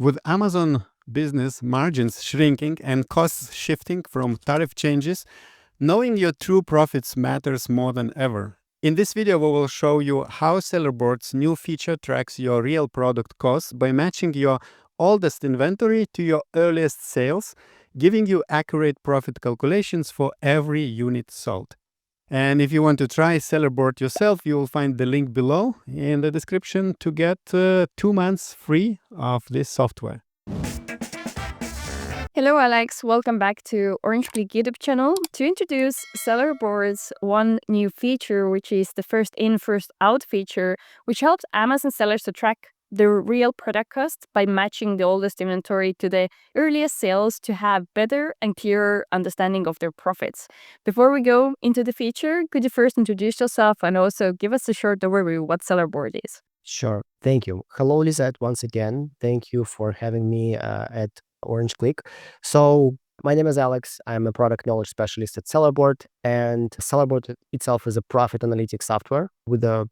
With Amazon business margins shrinking and costs shifting from tariff changes, knowing your true profits matters more than ever. In this video, we will show you how SellerBoard's new feature tracks your real product costs by matching your oldest inventory to your earliest sales, giving you accurate profit calculations for every unit sold. And if you want to try SellerBoard yourself, you will find the link below in the description to get 2 months free of this software. Hello Alex, welcome back to Orange Klik YouTube channel to introduce SellerBoard's one new feature, which is the first in, first out feature, which helps Amazon sellers to track their real product cost by matching the oldest inventory to the earliest sales to have better and clearer understanding of their profits. Before we go into the feature, could you first introduce yourself and also give us a short overview what SellerBoard is? Sure, thank you. Hello, LISETT, once again. Thank you for having me at Orange Klik. So my name is Alex. I'm a product knowledge specialist at SellerBoard, and SellerBoard itself is a profit analytics software with a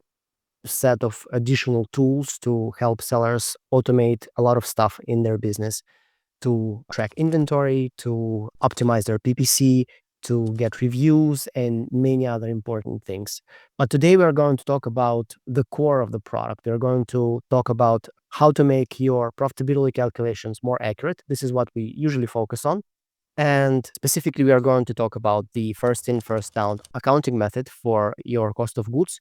set of additional tools to help sellers automate a lot of stuff in their business, to track inventory, to optimize their PPC, to get reviews, and many other important things. But today we're going to talk about the core of the product. We're going to talk about how to make your profitability calculations more accurate. This is what we usually focus on. And specifically, we are going to talk about the first in, first out accounting method for your cost of goods.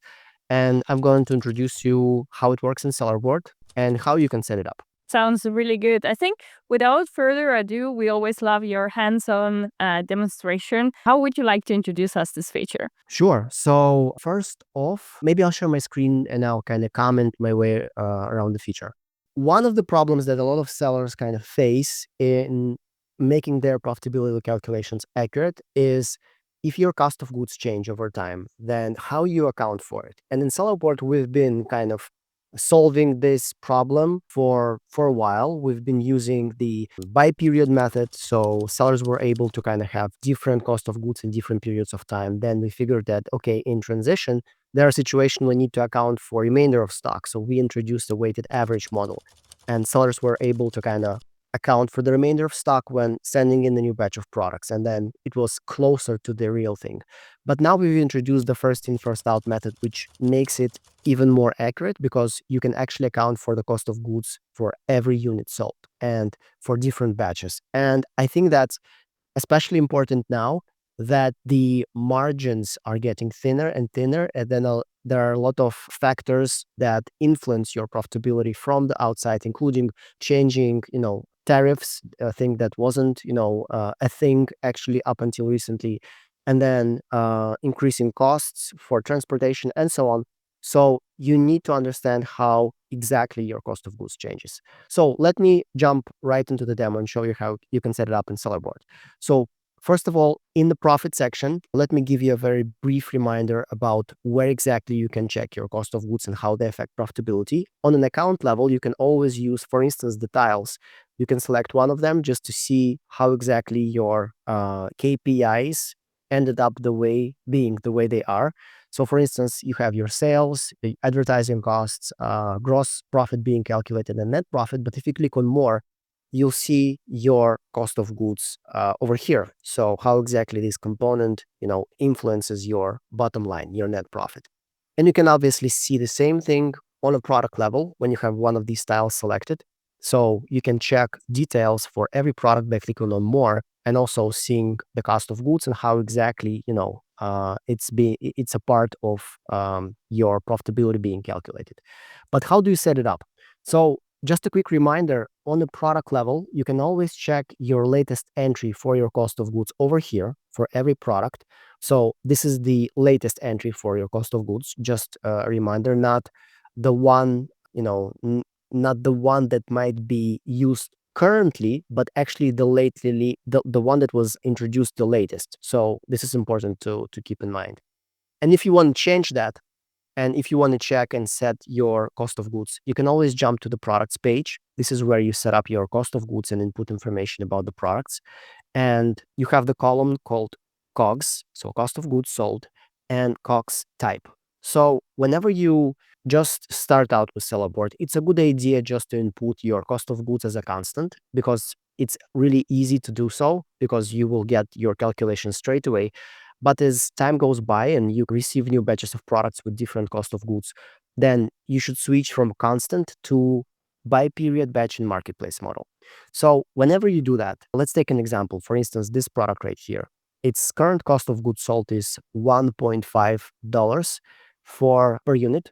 And I'm going to introduce you how it works in SellerBoard and how you can set it up. Sounds really good. I think without further ado, we always love your hands-on demonstration. How would you like to introduce us this feature? Sure. So first off, maybe I'll share my screen and I'll kind of comment my way around the feature. One of the problems that a lot of sellers kind of face in making their profitability calculations accurate is if your cost of goods change over time, then how you account for it. And in SellerBoard, we've been kind of solving this problem for a while. We've been using the by period method, so sellers were able to kind of have different cost of goods in different periods of time. Then we figured that, okay, in transition, there are situations we need to account for remainder of stock. So we introduced a weighted average model, and sellers were able to kind of account for the remainder of stock when sending in the new batch of products, and then it was closer to the real thing. But now we've introduced the first in, first out method, which makes it even more accurate because you can actually account for the cost of goods for every unit sold and for different batches. And I think that's especially important now that the margins are getting thinner and thinner, and then there are a lot of factors that influence your profitability from the outside, including changing, tariffs, a thing that wasn't, a thing actually up until recently, and then increasing costs for transportation and so on. So you need to understand how exactly your cost of goods changes. So let me jump right into the demo and show you how you can set it up in SellerBoard. So first of all, in the profit section, let me give you a very brief reminder about where exactly you can check your cost of goods and how they affect profitability. On an account level, you can always use, for instance, the tiles. You can select one of them just to see how exactly your KPIs ended up the way they are. So for instance, you have your sales, the advertising costs, gross profit being calculated, and net profit. But if you click on more, you'll see your cost of goods over here. So how exactly this component, influences your bottom line, your net profit. And you can obviously see the same thing on a product level when you have one of these styles selected. So you can check details for every product by clicking on more, and also seeing the cost of goods and how exactly, it's a part of your profitability being calculated. But how do you set it up? So just a quick reminder, on the product level, you can always check your latest entry for your cost of goods over here for every product. So this is the latest entry for your cost of goods. Just a reminder, not the one, not the one that might be used currently, but actually the one that was introduced the latest. So this is important to keep in mind. And if you want to change that, and if you want to check and set your cost of goods, you can always jump to the products page. This is where you set up your cost of goods and input information about the products. And you have the column called COGS, so cost of goods sold, and COGS type. So whenever you just start out with SellerBoard. It's a good idea just to input your cost of goods as a constant, because it's really easy to do so, because you will get your calculation straight away. But as time goes by and you receive new batches of products with different cost of goods, then you should switch from constant to by period batch and marketplace model. So whenever you do that, let's take an example. For instance, this product right here, its current cost of goods sold is $1.5 for per unit.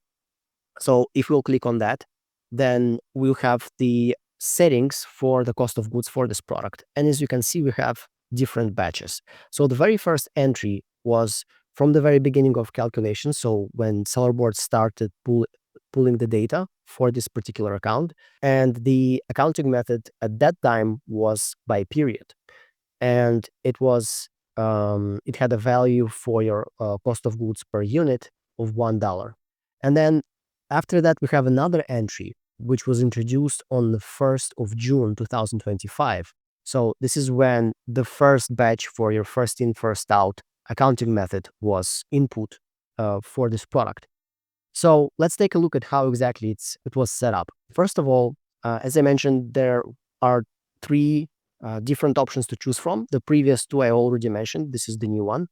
So if we'll click on that, then we'll have the settings for the cost of goods for this product. And as you can see, we have different batches. So the very first entry was from the very beginning of calculation. So when SellerBoard started pulling the data for this particular account, and the accounting method at that time was by period, and it had a value for your cost of goods per unit of $1. And then after that, we have another entry, which was introduced on the 1st of June 2025. So this is when the first batch for your first in, first out accounting method was input for this product. So let's take a look at how exactly it was set up. First of all, as I mentioned, there are three different options to choose from. The previous two I already mentioned. This is the new one,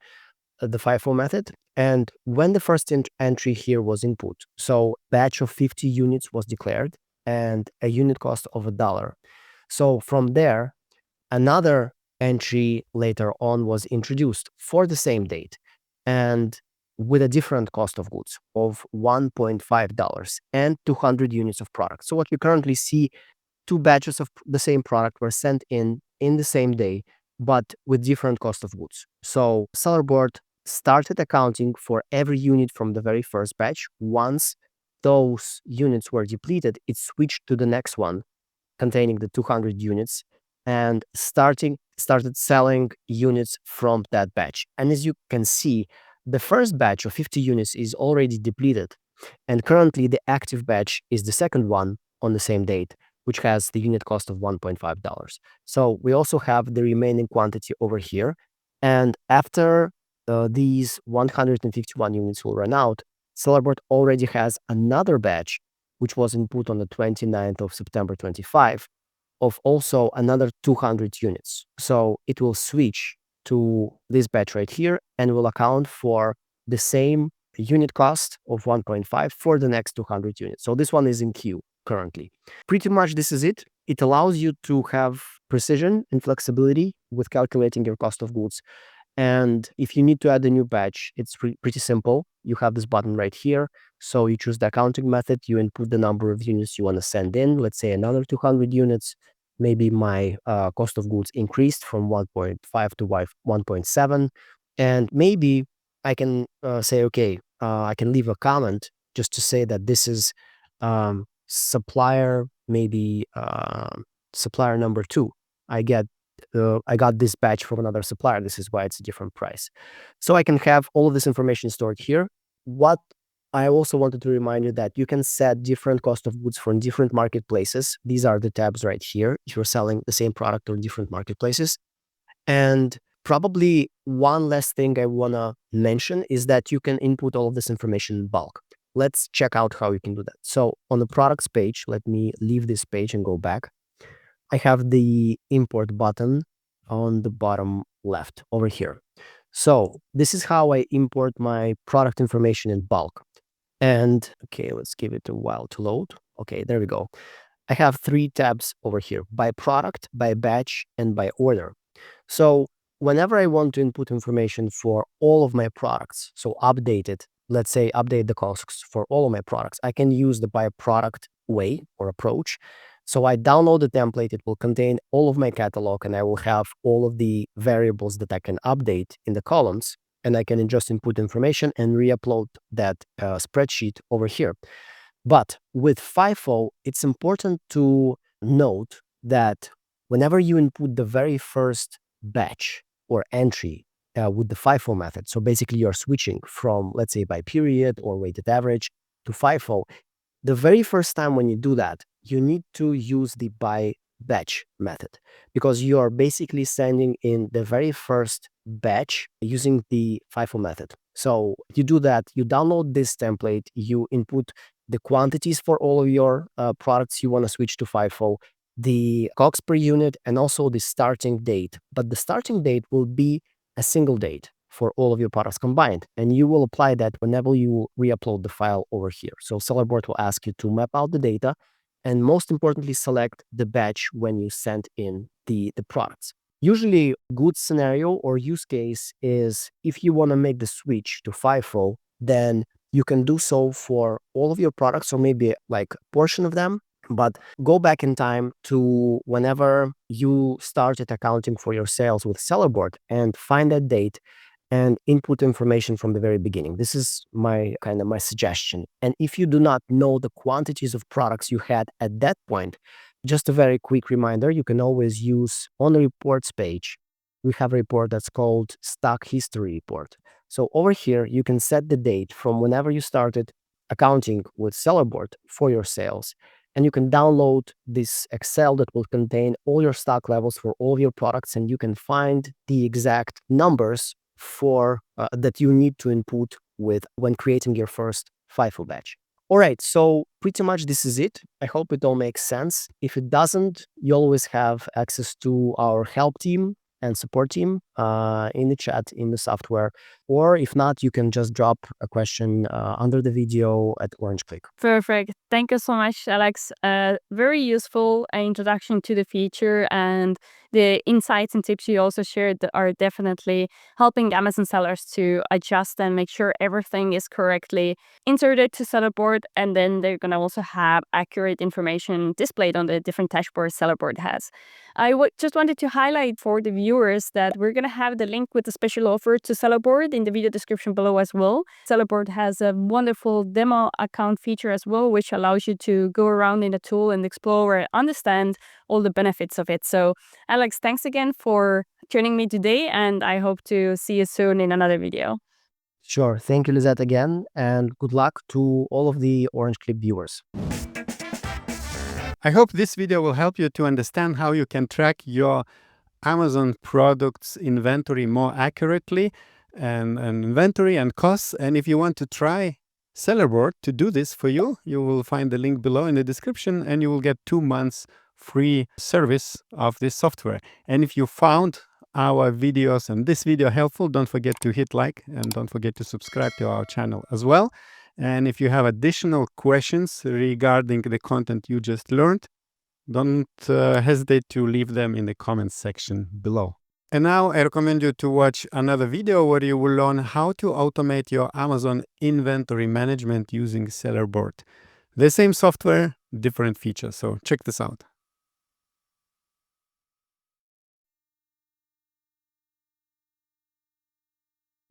the FIFO method. And when the first entry here was input, so batch of 50 units was declared and a unit cost of $1. So from there, another entry later on was introduced for the same date and with a different cost of goods of $1.5 and 200 units of product. So what you currently see, two batches of the same product were sent in the same day, but with different cost of goods. So SellerBoard started accounting for every unit from the very first batch. Once those units were depleted, it switched to the next one containing the 200 units and started selling units from that batch. And as you can see, the first batch of 50 units is already depleted, and currently the active batch is the second one on the same date, which has the unit cost of $1.5. So we also have the quantity over here. And after these 151 units will run out, SellerBoard already has another batch, which was input on the 29th of September 25, of also another 200 units. So it will switch to this batch right here and will account for the same unit cost of 1.5 for the next 200 units. So this one is in queue currently. Pretty much this is it. It allows you to have precision and flexibility with calculating your cost of goods. And if you need to add a new batch, it's pretty simple. You have this button right here. So you choose the accounting method, you input the number of units you want to send in, let's say another 200 units. Maybe my cost of goods increased from 1.5 to 1.7. And maybe I can say, okay, I can leave a comment just to say that this is supplier, maybe supplier number 2. I got this batch from another supplier. This is why it's a different price. So I can have all of this information stored here. What I also wanted to remind you that you can set different cost of goods from different marketplaces. These are the tabs right here if you're selling the same product on different marketplaces. And probably one last thing I want to mention is that you can input all of this information in bulk. Let's check out how you can do that. So on the products page, let me leave this page and go back. I have the import button on the bottom left over here. So this is how I import my product information in bulk. And okay, let's give it a while to load. Okay, there we go. I have 3 tabs over here: by product, by batch, and by order. So whenever I want to input information for all of my products, so update it, let's say update the costs for all of my products, I can use the by product way or approach. So I download the template, it will contain all of my catalog, and I will have all of the variables that I can update in the columns, and I can just input information and re-upload that spreadsheet over here. But with FIFO, it's important to note that whenever you input the very first batch or entry with the FIFO method, so basically you're switching from, let's say, by period or weighted average to FIFO, the very first time when you do that, you need to use the by batch method, because you are basically sending in the very first batch using the FIFO method. So you do that, you download this template, you input the quantities for all of your products you want to switch to FIFO, the COGS per unit, and also the starting date. But the starting date will be a single date for all of your products combined, and you will apply that whenever you re-upload the file over here. So SellerBoard will ask you to map out the data, and most importantly, select the batch when you send in the products. Usually, good scenario or use case is if you want to make the switch to FIFO, then you can do so for all of your products or maybe like a portion of them, but go back in time to whenever you started accounting for your sales with SellerBoard and find that date and input information from the very beginning. This is my suggestion. And if you do not know the quantities of products you had at that point, just a very quick reminder, you can always use on the reports page. We have a report that's called Stock History Report. So over here, you can set the date from whenever you started accounting with SellerBoard for your sales. And you can download this Excel that will contain all your stock levels for all of your products, and you can find the exact numbers for that you need to input with when creating your first FIFO batch. All right, so pretty much this is it. I hope it all makes sense. If it doesn't, you always have access to our help team and support team in the chat in the software, or if not, you can just drop a question under the video at Orange Klik. Perfect. Thank you so much, Alex. Very useful introduction to the feature, and the insights and tips you also shared are definitely helping Amazon sellers to adjust and make sure everything is correctly inserted to SellerBoard, and then they're going to also have accurate information displayed on the different dashboards SellerBoard has. I just wanted to highlight for the viewers that we're going to have the link with the special offer to SellerBoard in the video description below as well. SellerBoard has a wonderful demo account feature as well, which allows you to go around in the tool and explore and understand all the benefits of it. So Alex, thanks again for joining me today, and I hope to see you soon in another video. Sure. Thank you, Lisette, again, and good luck to all of the Orange Klik viewers. I hope this video will help you to understand how you can track your Amazon products inventory more accurately and inventory and costs. And if you want to try SellerBoard to do this for you, you will find the link below in the description, and you will get 2 months free service of this software. And if you found our videos and this video helpful, don't forget to hit like and don't forget to subscribe to our channel as well. And if you have additional questions regarding the content you just learned, don't hesitate to leave them in the comments section below. And now I recommend you to watch another video where you will learn how to automate your Amazon inventory management using SellerBoard. The same software, different features. So check this out.